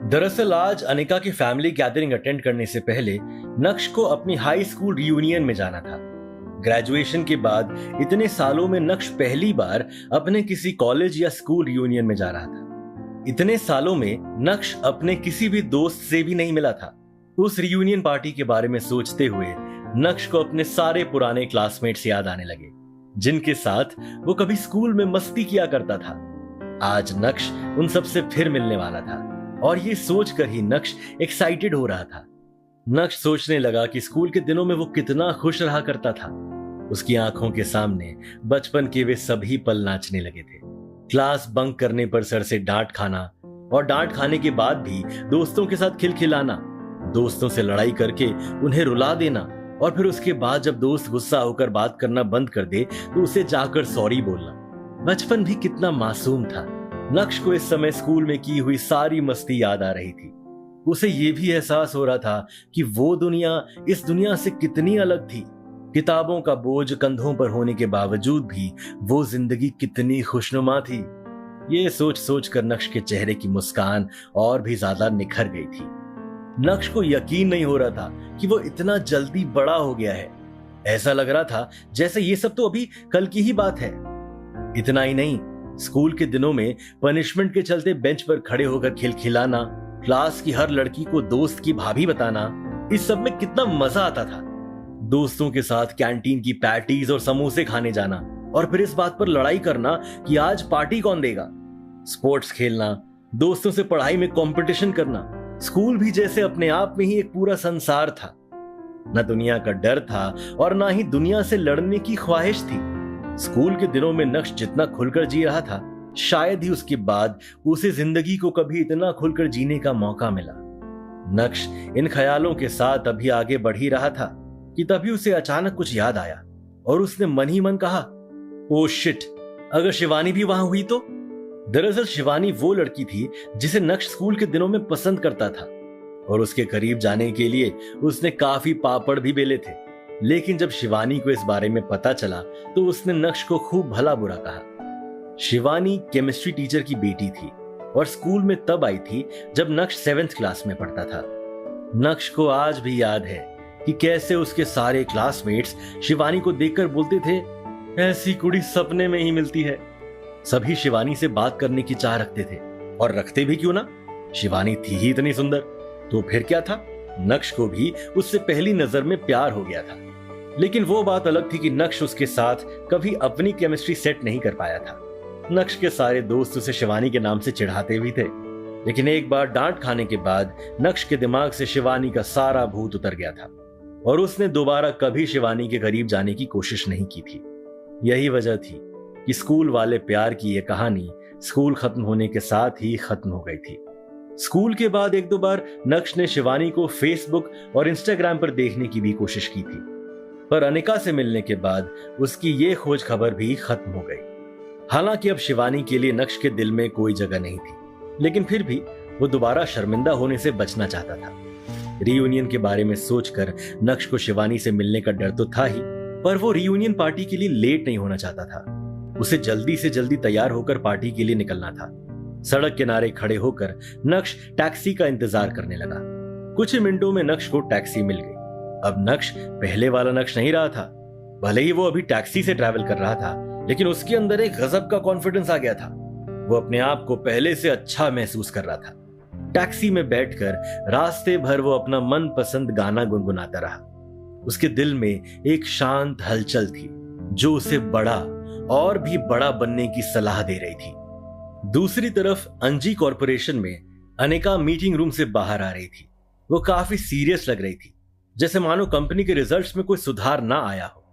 दरअसल आज अनिका की फैमिली गैदरिंग अटेंड करने से पहले नक्श को अपनी हाई स्कूल रियूनियन में जाना था। ग्रेजुएशन के बाद इतने सालों में नक्श पहली बार अपने किसी कॉलेज या स्कूल रियूनियन में जा रहा था। इतने सालों में नक्श अपने किसी भी दोस्त से भी नहीं मिला था। उस रियूनियन पार्टी के बारे में सोचते हुए नक्श को अपने सारे पुराने क्लासमेट्स याद आने लगे, जिनके साथ वो कभी स्कूल में मस्ती किया करता था। आज नक्श उन सबसे फिर मिलने वाला था और ये सोचकर ही नक्श एक्साइटेड हो रहा था। नक्श सोचने लगा कि स्कूल के दिनों में वो कितना खुश रहा करता था। उसकी आंखों के सामने बचपन के वे सभी पल नाचने लगे थे। क्लास बंक करने पर सर से डांट खाना और डांट खाने के बाद भी दोस्तों के साथ खिलखिलाना, दोस्तों से लड़ाई करके उन्हें रुला देना और फिर उसके बाद जब दोस्त गुस्सा होकर बात करना बंद कर दे तो उसे जाकर सॉरी बोलना। बचपन भी कितना मासूम था। नक्श को इस समय स्कूल में की हुई सारी मस्ती याद आ रही थी। उसे ये भी एहसास हो रहा था कि वो दुनिया इस दुनिया से कितनी अलग थी। किताबों का बोझ कंधों पर होने के बावजूद भी वो जिंदगी कितनी खुशनुमा थी। ये सोच सोच कर नक्श के चेहरे की मुस्कान और भी ज्यादा निखर गई थी। नक्श को यकीन नहीं हो रहा था कि वो इतना जल्दी बड़ा हो गया है। ऐसा लग रहा था जैसे ये सब तो अभी कल की ही बात है। इतना ही नहीं, स्कूल के दिनों में पनिशमेंट के चलते बेंच पर खड़े होकर खिलखिलाना, क्लास की हर लड़की को दोस्त की भाभी बताना, इस सब में कितना मजा आता था। दोस्तों के साथ कैंटीन की पैटीज और समोसे खाने जाना और फिर इस बात पर लड़ाई करना कि आज पार्टी कौन देगा। स्पोर्ट्स खेलना, दोस्तों से पढ़ाई में कंपटीशन करना, स्कूल भी जैसे अपने आप में ही एक पूरा संसार था। न दुनिया का डर था और ना ही दुनिया से लड़ने की ख्वाहिश थी। स्कूल के दिनों में नक्श जितना खुलकर जी रहा था, शायद ही उसके बाद उसे जिंदगी को कभी इतना खुलकर जीने का मौका मिला। नक्श इन ख्यालों के साथ अभी आगे बढ़ ही रहा था कि तभी उसे अचानक कुछ याद आया और उसने मन ही मन कहा, ओ शिट, अगर शिवानी भी वहां हुई तो। दरअसल शिवानी वो लड़की थी जिसे नक्श स्कूल के दिनों में पसंद करता था और उसके करीब जाने के लिए उसने काफी पापड़ भी बेले थे। लेकिन जब शिवानी को इस बारे में पता चला तो उसने नक्श को खूब भला बुरा कहा। शिवानी केमिस्ट्री टीचर की बेटी थी और स्कूल में तब आई थी जब नक्श 7th क्लास में पढ़ता था। नक्श को आज भी याद है कि कैसे उसके सारे क्लासमेट्स शिवानी को देखकर बोलते थे, ऐसी कुड़ी सपने में ही मिलती है। सभी शिवानी से बात करने की चाह रखते थे और रखते भी क्यों ना, शिवानी थी ही इतनी सुंदर। तो फिर क्या था, नक्श को भी उससे पहली नजर में प्यार हो गया था। लेकिन वो बात अलग थी कि नक्श उसके साथ कभी अपनी केमिस्ट्री सेट नहीं कर पाया था। नक्श के सारे दोस्त उसे शिवानी के नाम से चिढ़ाते भी थे, लेकिन एक बार डांट खाने के बाद नक्श के दिमाग से शिवानी का सारा भूत उतर गया था और उसने दोबारा कभी शिवानी के करीब जाने की कोशिश नहीं की थी। यही वजह थी कि स्कूल वाले प्यार की यह कहानी स्कूल खत्म होने के साथ ही खत्म हो गई थी। स्कूल के बाद 1-2 बार नक्श ने शिवानी को फेसबुक और इंस्टाग्राम पर देखने की भी कोशिश की थी, पर अनिका से मिलने के बाद उसकी ये खोज खबर भी खत्म हो गई। हालांकि अब शिवानी के लिए नक्श के दिल में कोई जगह नहीं थी, लेकिन फिर भी वो दोबारा शर्मिंदा होने से बचना चाहता था। रियूनियन के बारे में सोचकर नक्श को शिवानी से मिलने का डर तो था ही, पर वो रियूनियन पार्टी के लिए लेट नहीं होना चाहता था। उसे जल्दी से जल्दी तैयार होकर पार्टी के लिए निकलना था। सड़क किनारे खड़े होकर नक्श टैक्सी का इंतजार करने लगा। कुछ ही मिनटों में नक्श को टैक्सी मिल गई। अब नक्श पहले वाला नक्श नहीं रहा था। भले ही वो अभी टैक्सी से ट्रैवल कर रहा था, लेकिन उसके अंदर एक गजब का कॉन्फिडेंस आ गया था। वो अपने आप को पहले से अच्छा महसूस कर रहा था। टैक्सी में बैठकर रास्ते भर वो अपना मनपसंद गाना गुनगुनाता रहा। उसके दिल में एक शांत हलचल थी जो उसे बड़ा और भी बड़ा बनने की सलाह दे रही थी। दूसरी तरफ अंजी कॉरपोरेशन में अनिका मीटिंग रूम से बाहर आ रही थी। वो काफी सीरियस लग रही थी, जैसे मानो कंपनी के रिजल्ट्स में कोई सुधार ना आया हो।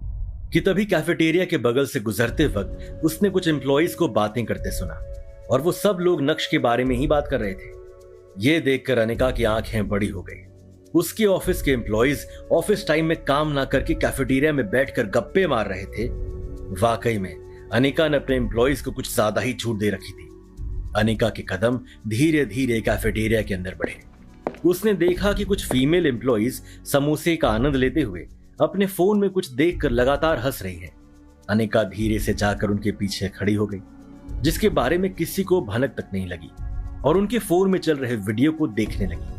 कि तभी कैफेटेरिया के बगल से गुजरते वक्त उसने कुछ एम्प्लॉइज को बातें करते सुना और वो सब लोग नक्श के बारे में ही बात कर रहे थे। ये देखकर अनिका की आंखें बड़ी हो गई। उसके ऑफिस के एम्प्लॉइज ऑफिस टाइम में काम ना करके कैफेटेरिया में बैठकर गप्पे मार रहे थे। वाकई में अनिका ने अपने एम्प्लॉइज को कुछ ज्यादा ही छूट दे रखी थी। अनिका के कदम धीरे धीरे कैफेटेरिया के अंदर बढ़े। उसने देखा कि कुछ फीमेल एम्प्लॉइज समोसे का आनंद लेते हुए अपने फोन में कुछ देखकर लगातार हंस रही है। अनिका धीरे से जाकर उनके पीछे खड़ी हो गई, जिसके बारे में किसी को भनक तक नहीं लगी और उनके फोन में चल रहे वीडियो को देखने लगी।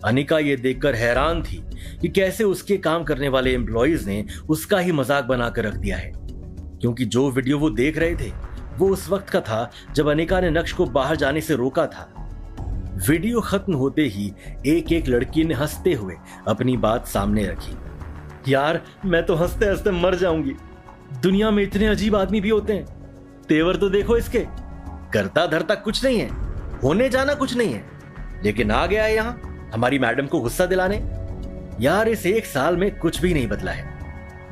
अनिका ये देखकर हैरान थी कि कैसे उसके काम करने वाले एम्प्लॉइज ने उसका ही मजाक बनाकर रख दिया है, क्योंकि जो वीडियो वो देख रहे थे वो उस वक्त का था जब अनिका ने नक्श को बाहर जाने से रोका था। वीडियो खत्म होते ही एक एक लड़की ने हंसते हुए अपनी बात सामने रखी। यार मैं तो हंसते हंसते मर जाऊंगी, दुनिया में इतने अजीब आदमी भी होते हैं। तेवर तो देखो इसके, करता धरता कुछ नहीं है, होने जाना कुछ नहीं है, लेकिन आ गया है यहाँ हमारी मैडम को गुस्सा दिलाने। यार इस 1 साल में कुछ भी नहीं बदला है।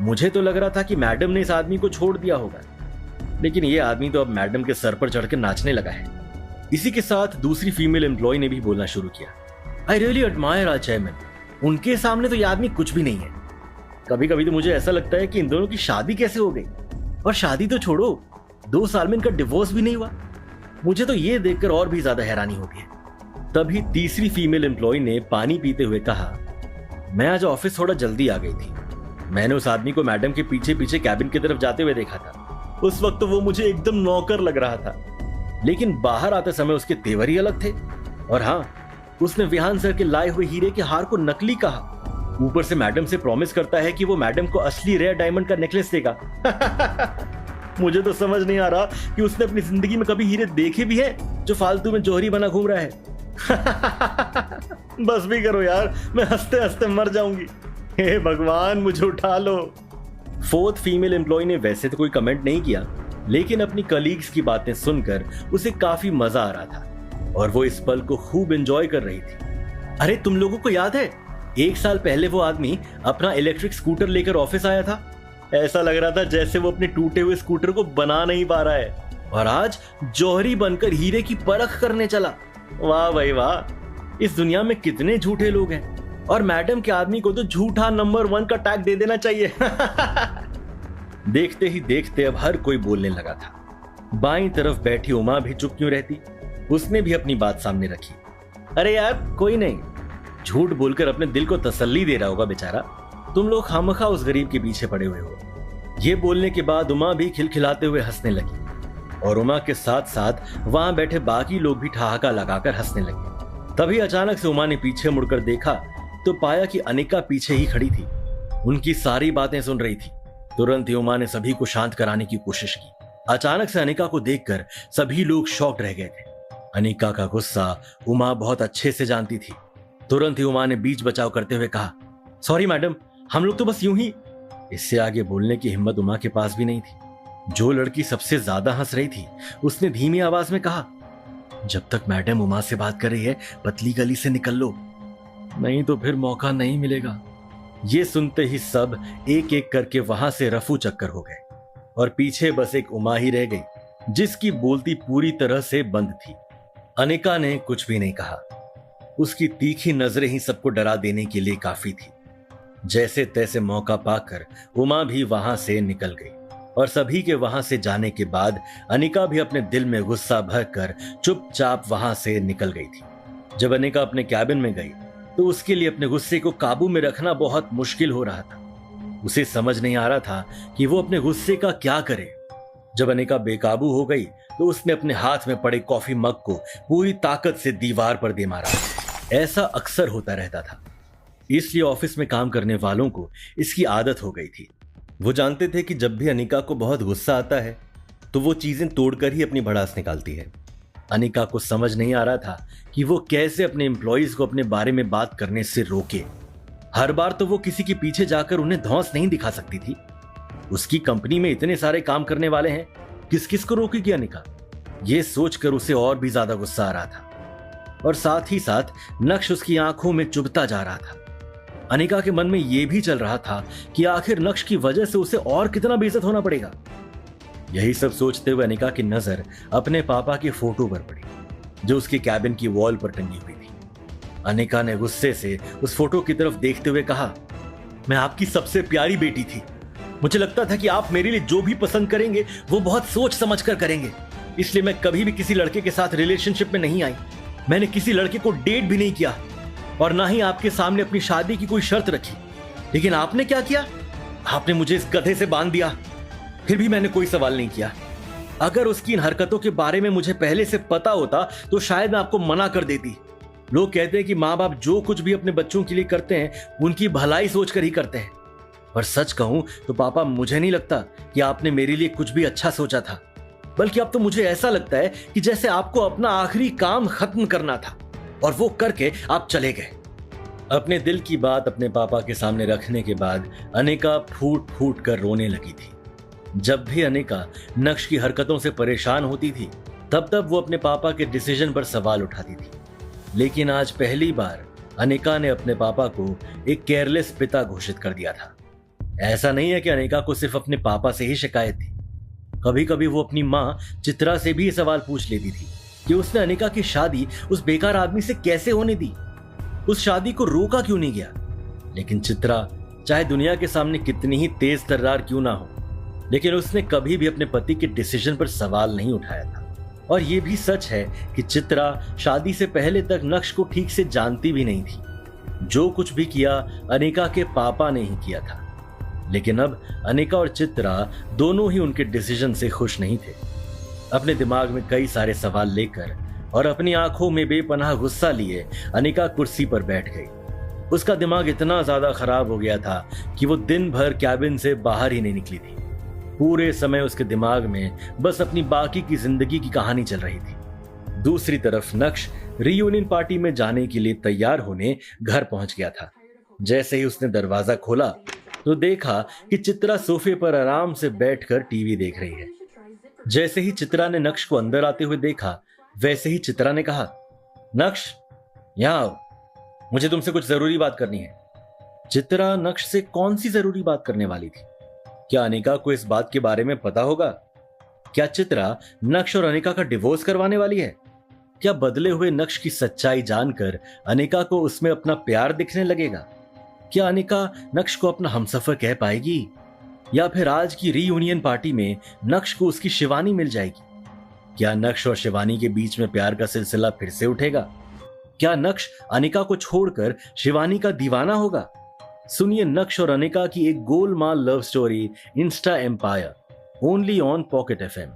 मुझे तो लग रहा था कि मैडम ने इस आदमी को छोड़ दिया होगा, लेकिन ये आदमी तो अब मैडम के सर पर चढ़कर नाचने लगा है। इसी के साथ दूसरी फीमेल एम्प्लॉय ने भी बोलना शुरू किया। I really admire our chairman, उनके सामने तो ये आदमी कुछ भी नहीं है। कभी कभी तो मुझे ऐसा लगता है कि इन दोनों की शादी कैसे हो गई, और शादी तो छोड़ो 2 साल में इनका डिवोर्स भी नहीं हुआ। मुझे तो ये देखकर और भी ज्यादा हैरानी होती है। तभी तीसरी फीमेल एम्प्लॉय ने पानी पीते हुए कहा, मैं आज ऑफिस थोड़ा जल्दी आ गई थी। मैंने उस आदमी को मैडम के पीछे पीछे कैबिन की तरफ जाते हुए देखा था। उस वक्त तो वो मुझे एकदम नौकर लग रहा था, लेकिन बाहर आते समय उसके तेवर ही अलग थे। और हाँ, उसने विहान सर के लाए हुए हीरे के हार को नकली कहा। ऊपर से मैडम से प्रॉमिस करता है कि वो मैडम को असली रेयर डायमंड का नेकलेस देगा। मुझे तो समझ नहीं आ रहा कि उसने अपनी जिंदगी में कभी हीरे देखे भी हैं जो फालतू में जौहरी बना घूम रहा है। बस भी करो यार, मैं हंसते हंसते मर जाऊंगी। हे भगवान मुझे उठा लो। फोर्थ फीमेल एम्प्लॉय ने वैसे तो कोई कमेंट नहीं किया, लेकिन अपनी कलीग्स की बातें सुनकर उसे काफी मजा आ रहा था और वो इस पल को खूब एंजॉय कर रही थी। अरे तुम लोगों को याद है 1 साल पहले वो आदमी अपना इलेक्ट्रिक स्कूटर लेकर ऑफिस आया था। ऐसा लग रहा था जैसे वो अपने टूटे हुए स्कूटर को बना नहीं पा रहा है, और आज जौहरी बनकर हीरे की परख करने चला। वाह भाई वाह, इस दुनिया में कितने झूठे लोग हैं, और मैडम के आदमी को तो झूठा नंबर 1 का टैग दे देना चाहिए। देखते ही देखते अब हर कोई बोलने लगा था। बाईं तरफ बैठी उमा भी चुप क्यों रहती, उसने भी अपनी बात सामने रखी। अरे यार कोई नहीं, झूठ बोलकर अपने दिल को तसल्ली दे रहा होगा बेचारा, तुम लोग खामखा उस गरीब के पीछे पड़े हुए हो। ये बोलने के बाद उमा भी खिलखिलाते हुए हंसने लगी, और उमा के साथ साथ वहां बैठे बाकी लोग भी ठहाका लगाकर हंसने लगे। तभी अचानक से उमा ने पीछे मुड़कर देखा तो पाया कि अनिका पीछे ही खड़ी थी, उनकी सारी बातें सुन रही थी। तुरंत ही उमा ने सभी को शांत कराने की कोशिश की। अचानक से अनिका को देखकर सभी लोग शॉक्ड रह गए थे। अनिका का गुस्सा उमा बहुत अच्छे से जानती थी। तुरंत ही उमा ने बीच बचाव करते हुए कहा, सॉरी मैडम, हम लोग तो बस यूं ही। इससे आगे बोलने की हिम्मत उमा के पास भी नहीं थी। जो लड़की सबसे ज्यादा हंस रही थी उसने धीमी आवाज में कहा, जब तक मैडम उमा से बात कर रही है पतली गली से निकल लो, नहीं तो फिर मौका नहीं मिलेगा। ये सुनते ही सब एक एक करके वहां से रफू चक्कर हो गए, और पीछे बस एक उमा ही रह गई जिसकी बोलती पूरी तरह से बंद थी। अनिका ने कुछ भी नहीं कहा, उसकी तीखी नजरें ही सबको डरा देने के लिए काफी थी। जैसे तैसे मौका पाकर उमा भी वहां से निकल गई, और सभी के वहां से जाने के बाद अनिका भी अपने दिल में गुस्सा भरकर चुपचाप वहां से निकल गई थी। जब अनिका अपने कैबिन में गई तो उसके लिए अपने गुस्से को काबू में रखना बहुत मुश्किल हो रहा था। उसे समझ नहीं आ रहा था कि वो अपने गुस्से का क्या करे। जब अनिका बेकाबू हो गई तो उसने अपने हाथ में पड़े कॉफी मग को पूरी ताकत से दीवार पर दे मारा। ऐसा अक्सर होता रहता था, इसलिए ऑफिस में काम करने वालों को इसकी आदत हो गई थी। वो जानते थे कि जब भी अनिका को बहुत गुस्सा आता है तो वो चीजें तोड़कर ही अपनी भड़ास निकालती है। अनिका को समझ नहीं आ रहा था कि वो कैसे अपने एम्प्लॉइज को अपने बारे में बात करने से रोके। हर बार तो वो किसी के पीछे जाकर उन्हें धौंस नहीं दिखा सकती थी। उसकी कंपनी में इतने सारे काम करने वाले हैं, किस किस को रोकेगी अनिका? ये सोचकर उसे और भी ज्यादा गुस्सा आ रहा था, और साथ ही साथ नक्श उसकी आंखों में चुभता जा रहा था। अनिका के मन में यह भी चल रहा था कि आखिर नक्श की वजह से उसे और कितना बेइज्जत होना पड़ेगा। यही सब सोचते हुए अनिका की नजर अपने पापा की फोटो पर पड़ी जो उसके कैबिन की वॉल पर टंगी हुई थी। अनिका ने गुस्से से उस फोटो की तरफ देखते हुए कहा, मैं आपकी सबसे प्यारी बेटी थी। मुझे लगता था कि आप मेरे लिए जो भी पसंद करेंगे वो बहुत सोच समझ कर करेंगे, इसलिए मैं कभी भी किसी लड़के के साथ रिलेशनशिप में नहीं आई। मैंने किसी लड़के को डेट भी नहीं किया, और ना ही आपके सामने अपनी शादी की कोई शर्त रखी। लेकिन आपने क्या किया? आपने मुझे इस गधे से बांध दिया। फिर भी मैंने कोई सवाल नहीं किया। अगर उसकी इन हरकतों के बारे में मुझे पहले से पता होता तो शायद मैं आपको मना कर देती। लोग कहते हैं कि माँ बाप जो कुछ भी अपने बच्चों के लिए करते हैं उनकी भलाई सोचकर ही करते हैं, पर सच कहूं तो पापा मुझे नहीं लगता कि आपने मेरे लिए कुछ भी अच्छा सोचा था, बल्कि अब तो मुझे ऐसा लगता है कि जैसे आपको अपना आखिरी काम खत्म करना था और वो करके आप चले गए। अपने दिल की बात अपने पापा के सामने रखने के बाद अनिका फूट फूट कर रोने लगी थी। जब भी अनिका नक्श की हरकतों से परेशान होती थी तब तब वो अपने पापा के डिसीजन पर सवाल उठाती थी, लेकिन आज पहली बार अनिका ने अपने पापा को एक केयरलेस पिता घोषित कर दिया था। ऐसा नहीं है कि अनिका को सिर्फ अपने पापा से ही शिकायत थी, कभी कभी वो अपनी माँ चित्रा से भी ये सवाल पूछ लेती थी कि उसने अनिका की शादी उस बेकार आदमी से कैसे होने दी, उस शादी को रोका क्यों नहीं गया। लेकिन चित्रा चाहे दुनिया के सामने कितनी ही तेज तर्रार क्यों ना हो, लेकिन उसने कभी भी अपने पति के डिसीजन पर सवाल नहीं उठाया था। और यह भी सच है कि चित्रा शादी से पहले तक नक्श को ठीक से जानती भी नहीं थी। जो कुछ भी किया अनिका के पापा ने ही किया था, लेकिन अब अनिका और चित्रा दोनों ही उनके डिसीजन से खुश नहीं थे। अपने दिमाग में कई सारे सवाल लेकर और अपनी आंखों में बेपनाह गुस्सा लिए अनिका कुर्सी पर बैठ गई। उसका दिमाग इतना ज्यादा खराब हो गया था कि वो दिन भर कैबिन से बाहर ही नहीं निकली थी। पूरे समय उसके दिमाग में बस अपनी बाकी की जिंदगी की कहानी चल रही थी। दूसरी तरफ नक्श रीयूनियन पार्टी में जाने के लिए तैयार होने घर पहुंच गया था। जैसे ही उसने दरवाजा खोला तो देखा कि चित्रा सोफे पर आराम से बैठकर टीवी देख रही है। जैसे ही चित्रा ने नक्श को अंदर आते हुए देखा, वैसे ही चित्रा ने कहा, नक्श यहां आओ, मुझे तुमसे कुछ जरूरी बात करनी है। चित्रा नक्श से कौन सी जरूरी बात करने वाली थी? क्या अनिका को इस बात के बारे में पता होगा? क्या चित्रा नक्श और अनिका का डिवोर्स करवाने वाली है? क्या बदले हुए नक्श की सच्चाई जानकर अनिका को उसमें अपना प्यार दिखने लगेगा? क्या अनिका नक्श को अपना हमसफर कह पाएगी, या फिर आज की रीयूनियन पार्टी में नक्श को उसकी शिवानी मिल जाएगी? क्या नक्श और शिवानी के बीच में प्यार का सिलसिला फिर से उठेगा? क्या नक्श अनिका को छोड़कर शिवानी का दीवाना होगा? सुनिए नक्श और अनिका की एक Golmaal Love Story, Insta Empire, only on Pocket FM।